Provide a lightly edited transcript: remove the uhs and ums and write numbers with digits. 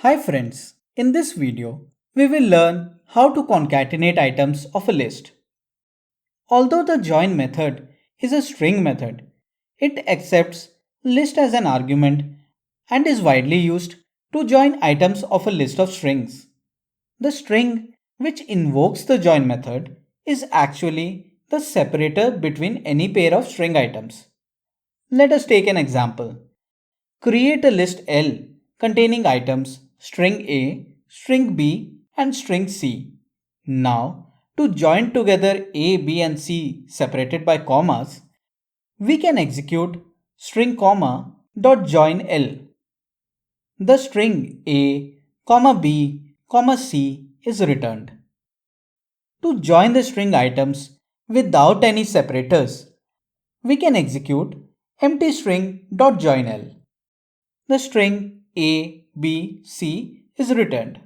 Hi friends, in this video, we will learn how to concatenate items of a list. Although the join method is a string method, it accepts list as an argument and is widely used to join items of a list of strings. The string which invokes the join method is actually the separator between any pair of string items. Let us take an example. Create a list L containing items string A, string B, and string C. Now, to join together A, B, and C separated by commas, we can execute string comma dot join L. The string A, comma B, comma C is returned. To join the string items without any separators, we can execute empty string dot join L. The string A, B, C is returned.